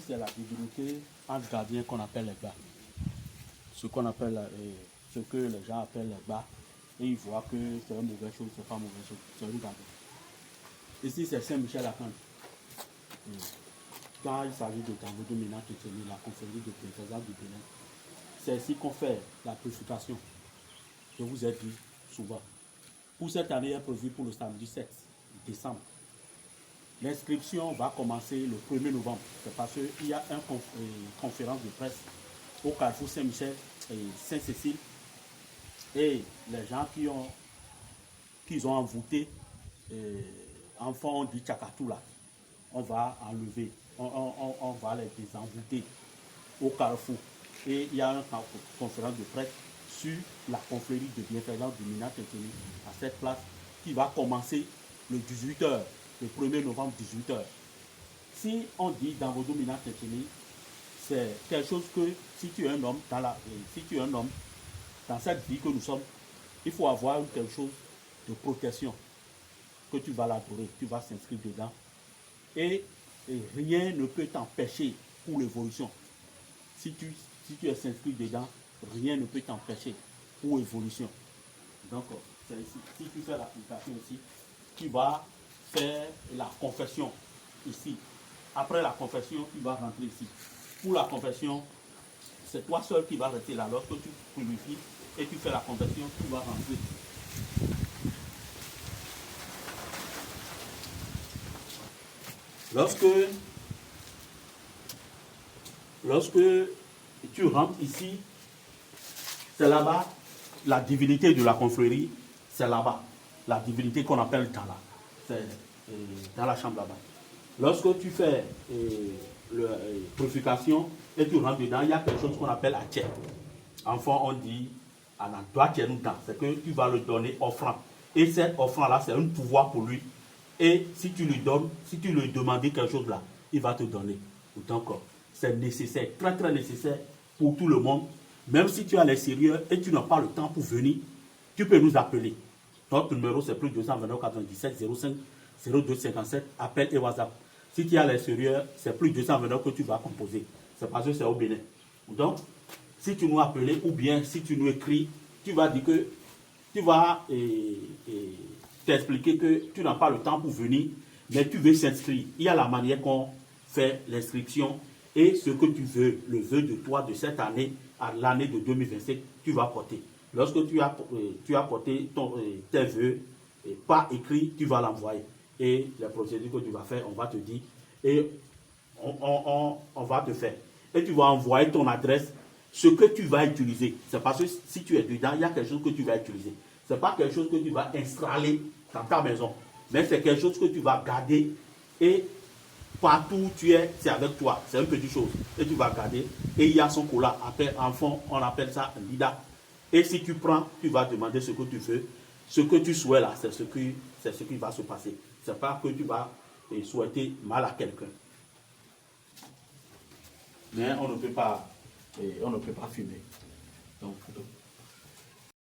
c'est la divinité ange gardien qu'on appelle les bas. Ce qu'on appelle, ce que les gens appellent les bas. Et ils voient que c'est une mauvaise chose, c'est pas une mauvaise chose, c'est une garde. Ici, c'est Saint-Michel-Archange. Quand il s'agit de Tango de Ménat la confrérie de Préfésal du Bénin, c'est ici qu'on fait la purification. Je vous ai dit souvent. Pour cette année, est prévue pour le samedi 7 décembre. L'inscription va commencer le 1er novembre. C'est parce qu'il y a une conférence de presse au Carrefour Saint-Michel et Saint-Cécile. Et les gens qui ont envoûté, enfants, on dit Tchakatou là, on va enlever, on va les désenvoûter au Carrefour. Et il y a une conférence de presse sur la confrérie de bienfaisance du Ménat Tétini à cette place qui va commencer le 18h, le 1er novembre 18h. Si on dit dans vos Ménat Tétini, c'est quelque chose que si tu es un homme dans cette vie que nous sommes, il faut avoir quelque chose de protection que tu vas l'adorer, tu vas s'inscrire dedans et rien ne peut t'empêcher pour l'évolution. Si tu es inscrit dedans, rien ne peut t'empêcher pour l'évolution. Donc, c'est ici. Si tu fais l'application ici, tu vas faire la confession ici. Après la confession, tu vas rentrer ici. Pour la confession, c'est toi seul qui vas rester là. Lorsque tu purifies et tu fais la confession, tu vas rentrer. Lorsque tu rentres ici, c'est là-bas, la divinité de la confrérie, c'est là-bas. La divinité qu'on appelle Tala, c'est dans la chambre là-bas. Lorsque tu fais la purification et tu rentres dedans, il y a quelque chose qu'on appelle Atché. Enfant, on dit, c'est que tu vas le donner offrande. Et cette offrande-là, c'est un pouvoir pour lui. Et si tu lui donnes, si tu lui demandes quelque chose là, il va te donner. Donc, c'est nécessaire, très très nécessaire pour tout le monde. Même si tu es à l'extérieur et tu n'as pas le temps pour venir, tu peux nous appeler. Notre numéro, c'est plus 229 97 05 02 57. Appel et WhatsApp. Si tu es à l'extérieur, c'est plus 229 que tu vas composer. C'est parce que c'est au Bénin. Donc, si tu nous appelles ou bien si tu nous écris, tu vas dire que tu vas t'expliquer que tu n'as pas le temps pour venir, mais tu veux s'inscrire. Il y a la manière qu'on fait l'inscription et ce que tu veux, le vœu de toi de cette année à l'année de 2025, tu vas porter. Lorsque tu as porté tes vœux, pas écrit, tu vas l'envoyer. Et la procédure que tu vas faire, on va te dire et on va te faire. Et tu vas envoyer ton adresse, ce que tu vas utiliser. C'est parce que si tu es dedans, il y a quelque chose que tu vas utiliser. Ce n'est pas quelque chose que tu vas installer dans ta maison, mais c'est quelque chose que tu vas garder et partout où tu es, c'est avec toi. C'est une petite chose. Et tu vas garder. Et il y a son cola. Après, en fond, on appelle ça un lida. Et si tu prends, tu vas demander ce que tu veux. Ce que tu souhaites là, c'est ce qui va se passer. Ce n'est pas que tu vas souhaiter mal à quelqu'un. Mais on ne peut pas fumer. Donc,